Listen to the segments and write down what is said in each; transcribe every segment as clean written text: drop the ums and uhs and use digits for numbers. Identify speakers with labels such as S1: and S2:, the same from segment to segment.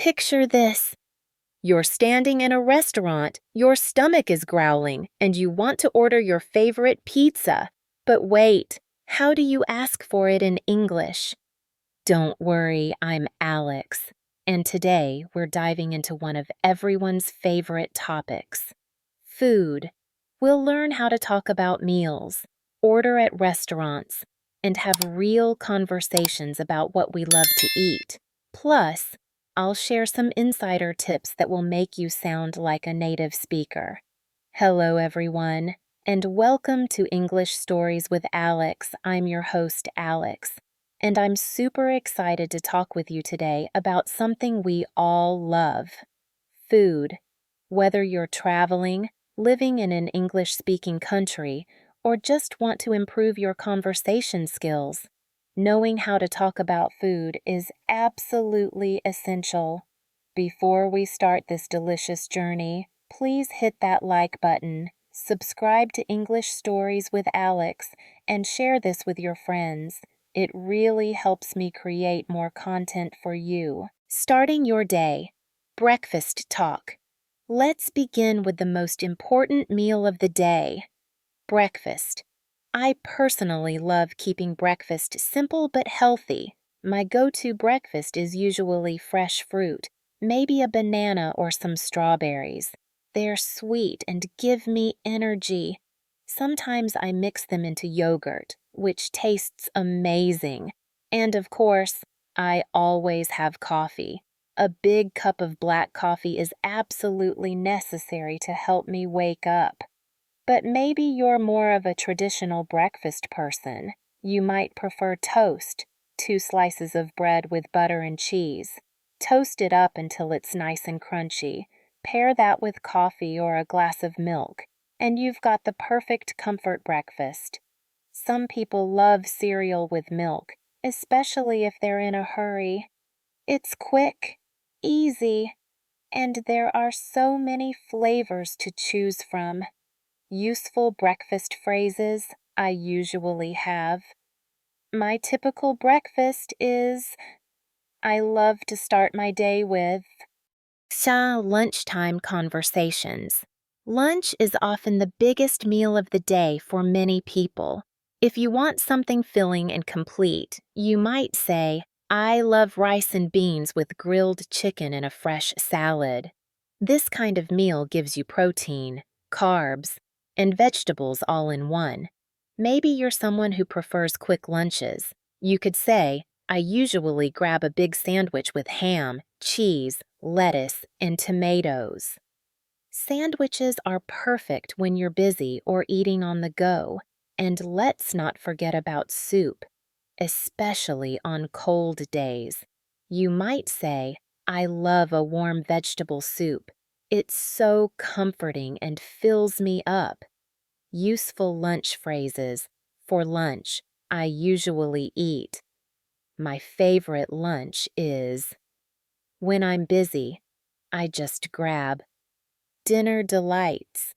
S1: Picture this. You're standing in a restaurant, your stomach is growling, and you want to order your favorite pizza. But wait, how do you ask for it in English? Don't worry, I'm Alex, and today we're diving into one of everyone's favorite topics: food. We'll learn how to talk about meals, order at restaurants, and have real conversations about what we love to eat. Plus, I'll share some insider tips that will make you sound like a native speaker. Hello, everyone, and welcome to English Stories with Alex. I'm your host, Alex, and I'm super excited to talk with you today about something we all love: food. Whether you're traveling, living in an English-speaking country, or just want to improve your conversation skills, knowing how to talk about food is absolutely essential. Before we start this delicious journey, please hit that like button, subscribe to English Stories with Alex, and share this with your friends. It really helps me create more content for you. Starting your day. Breakfast talk. Let's begin with the most important meal of the day: breakfast. I personally love keeping breakfast simple but healthy. My go-to breakfast is usually fresh fruit, maybe a banana or some strawberries. They're sweet and give me energy. Sometimes I mix them into yogurt, which tastes amazing. And of course, I always have coffee. A big cup of black coffee is absolutely necessary to help me wake up. But maybe you're more of a traditional breakfast person. You might prefer toast, 2 slices of bread with butter and cheese. Toast it up until it's nice and crunchy. Pair that with coffee or a glass of milk, and you've got the perfect comfort breakfast. Some people love cereal with milk, especially if they're in a hurry. It's quick, easy, and there are so many flavors to choose from. Useful breakfast phrases I usually have. My typical breakfast is, I love to start my day with lunchtime conversations. Lunch is often the biggest meal of the day for many people. If you want something filling and complete, you might say, I love rice and beans with grilled chicken and a fresh salad. This kind of meal gives you protein, carbs, and vegetables all in one. Maybe you're someone who prefers quick lunches. You could say, I usually grab a big sandwich with ham, cheese, lettuce, and tomatoes. Sandwiches are perfect when you're busy or eating on the go. And let's not forget about soup, especially on cold days. You might say, I love a warm vegetable soup. It's so comforting and fills me up. Useful lunch phrases. For lunch, I usually eat. My favorite lunch is, when I'm busy, I just grab. Dinner delights.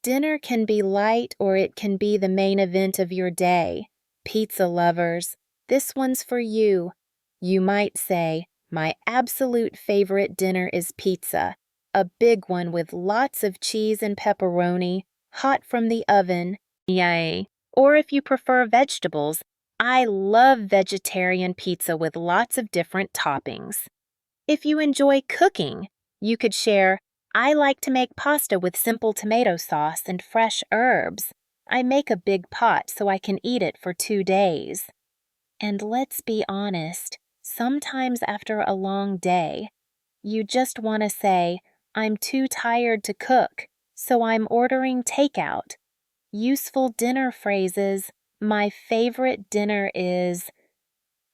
S1: Dinner can be light or it can be the main event of your day. Pizza lovers, this one's for you. You might say, my absolute favorite dinner is pizza, a big one with lots of cheese and pepperoni, hot from the oven. Yay! Or if you prefer vegetables, I love vegetarian pizza with lots of different toppings. If you enjoy cooking, you could share, I like to make pasta with simple tomato sauce and fresh herbs. I make a big pot so I can eat it for 2 days. And let's be honest, sometimes after a long day, you just want to say, I'm too tired to cook, so I'm ordering takeout. Useful dinner phrases. My favorite dinner is,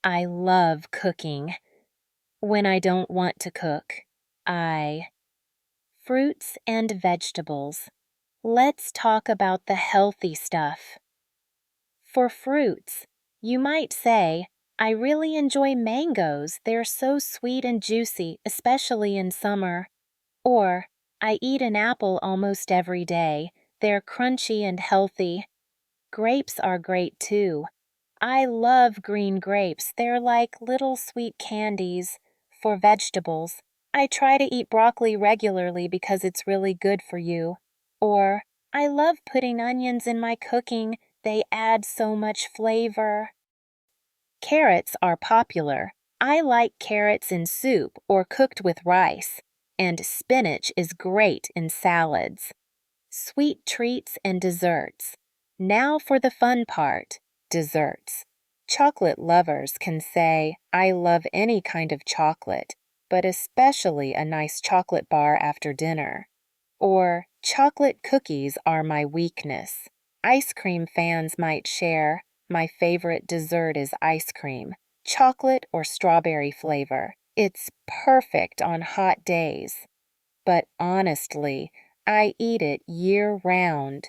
S1: I love cooking. When I don't want to cook, fruits and vegetables. Let's talk about the healthy stuff. For fruits, you might say, I really enjoy mangoes. They're so sweet and juicy, especially in summer. Or, I eat an apple almost every day. They're crunchy and healthy. Grapes are great too. I love green grapes. They're like little sweet candies. For vegetables, I try to eat broccoli regularly because it's really good for you. Or, I love putting onions in my cooking. They add so much flavor. Carrots are popular. I like carrots in soup or cooked with rice. And spinach is great in salads. Sweet treats and desserts. Now for the fun part, desserts. Chocolate lovers can say, I love any kind of chocolate, but especially a nice chocolate bar after dinner. Or, chocolate cookies are my weakness. Ice cream fans might share, my favorite dessert is ice cream, chocolate or strawberry flavor. It's perfect on hot days. But honestly, I eat it year-round.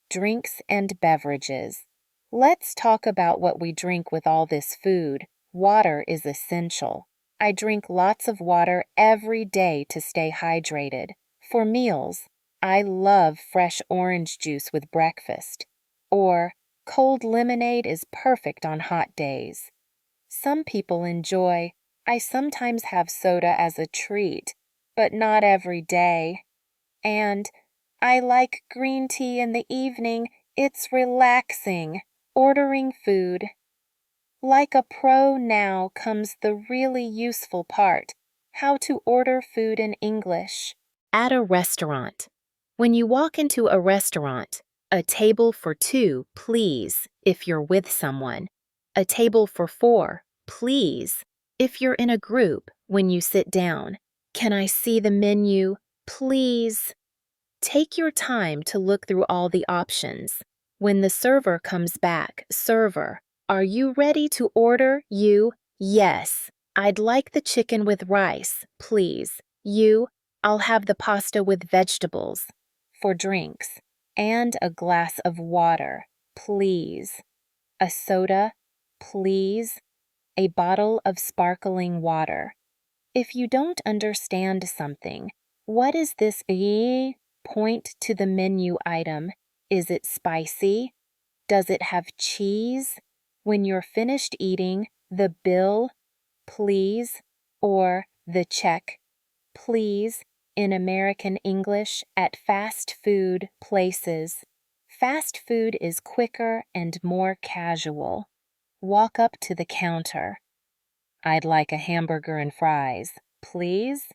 S1: Drinks and beverages. Let's talk about what we drink with all this food. Water is essential. I drink lots of water every day to stay hydrated. For meals, I love fresh orange juice with breakfast. Or, cold lemonade is perfect on hot days. Some people enjoy, I sometimes have soda as a treat, but not every day. And I like green tea in the evening. It's relaxing. Ordering food. Like a pro now comes the really useful part, how to order food in English. At a restaurant. When you walk into a restaurant, a table for two, please, if you're with someone. A table for four, please, if you're in a group when you sit down. Can I see the menu, please? Take your time to look through all the options. When the server comes back, server, are you ready to order? You, yes. I'd like the chicken with rice, please. You, I'll have the pasta with vegetables. For drinks, and a glass of water, please. A soda, please. A bottle of sparkling water. If you don't understand something, what is this? Point to the menu item. Is it spicy? Does it have cheese? When you're finished eating, the bill, please, or the check, please, in American English at fast food places. Fast food is quicker and more casual. Walk up to the counter. I'd like a hamburger and fries, please.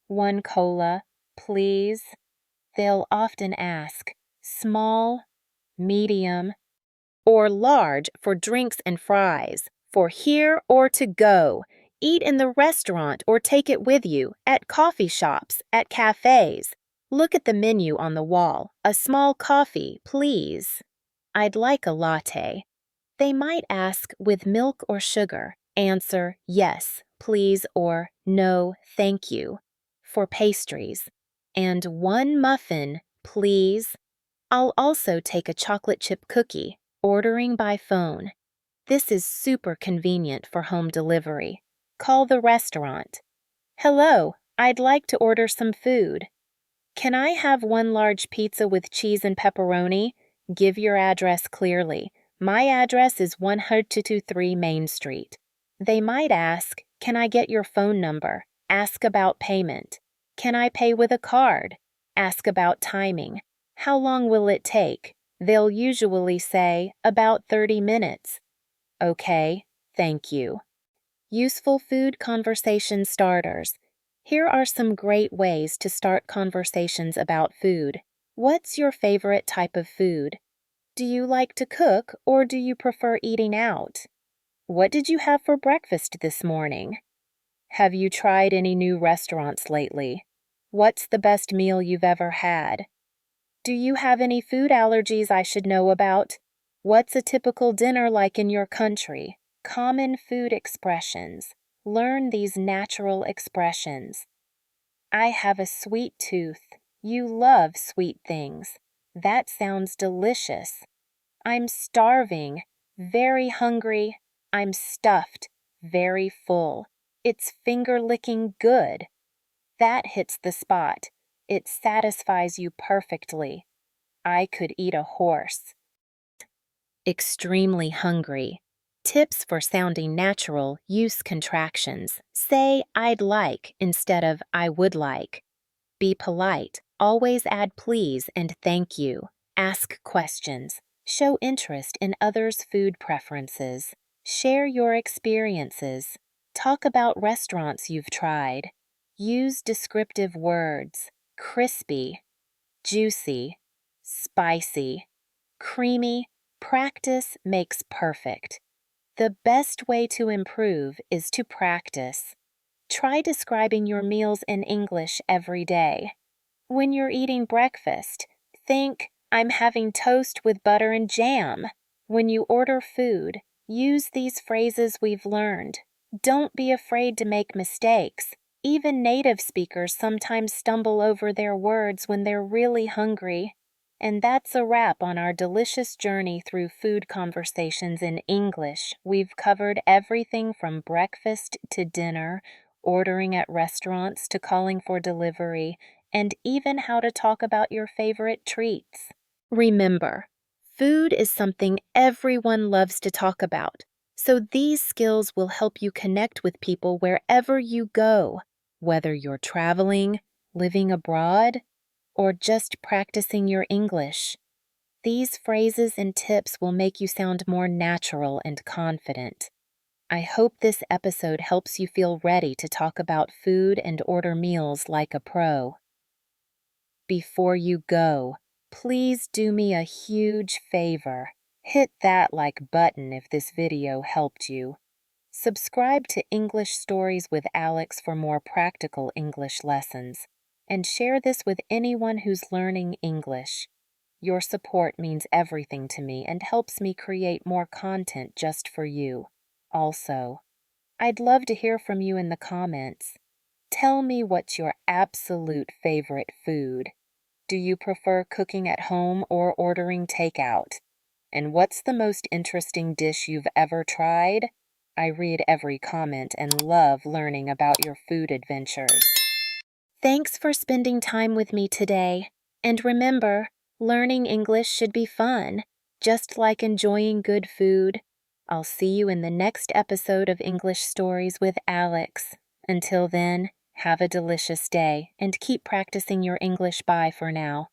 S1: 1 cola, please. They'll often ask, small, medium, or large for drinks and fries, for here or to go. Eat in the restaurant or take it with you, at coffee shops, at cafes. Look at the menu on the wall. A small coffee, please. I'd like a latte. They might ask with milk or sugar. Answer yes, please, or no, thank you. For pastries. And 1 muffin, please. I'll also take a chocolate chip cookie. Ordering by phone. This is super convenient for home delivery. Call the restaurant. Hello, I'd like to order some food. Can I have 1 large pizza with cheese and pepperoni? Give your address clearly. My address is 123 Main Street. They might ask, can I get your phone number? Ask about payment. Can I pay with a card? Ask about timing. How long will it take? They'll usually say, about 30 minutes. Okay, thank you. Useful food conversation starters. Here are some great ways to start conversations about food. What's your favorite type of food? Do you like to cook or do you prefer eating out? What did you have for breakfast this morning? Have you tried any new restaurants lately? What's the best meal you've ever had? Do you have any food allergies I should know about? What's a typical dinner like in your country? Common food expressions. Learn these natural expressions. I have a sweet tooth. You love sweet things. That sounds delicious. I'm starving. Very hungry. I'm stuffed. Very full. It's finger-licking good. That hits the spot. It satisfies you perfectly. I could eat a horse. Extremely hungry. Tips for sounding natural: use contractions. Say I'd like instead of I would like. Be polite. Always add please and thank you. Ask questions. Show interest in others' food preferences. Share your experiences. Talk about restaurants you've tried. Use descriptive words: crispy, juicy, spicy, creamy. Practice makes perfect. The best way to improve is to practice. Try describing your meals in English every day. When you're eating breakfast, think, I'm having toast with butter and jam. When you order food, use these phrases we've learned. Don't be afraid to make mistakes. Even native speakers sometimes stumble over their words when they're really hungry. And that's a wrap on our delicious journey through food conversations in English. We've covered everything from breakfast to dinner, ordering at restaurants to calling for delivery, and even how to talk about your favorite treats. Remember, food is something everyone loves to talk about, so these skills will help you connect with people wherever you go, whether you're traveling, living abroad, or just practicing your English. These phrases and tips will make you sound more natural and confident. I hope this episode helps you feel ready to talk about food and order meals like a pro. Before you go, please do me a huge favor. Hit that like button if this video helped you. Subscribe to English Stories with Alex for more practical English lessons, and share this with anyone who's learning English. Your support means everything to me and helps me create more content just for you. Also, I'd love to hear from you in the comments. Tell me what's your absolute favorite food. Do you prefer cooking at home or ordering takeout? And what's the most interesting dish you've ever tried? I read every comment and love learning about your food adventures. Thanks for spending time with me today. And remember, learning English should be fun, just like enjoying good food. I'll see you in the next episode of English Stories with Alex. Until then, have a delicious day and keep practicing your English. Bye for now.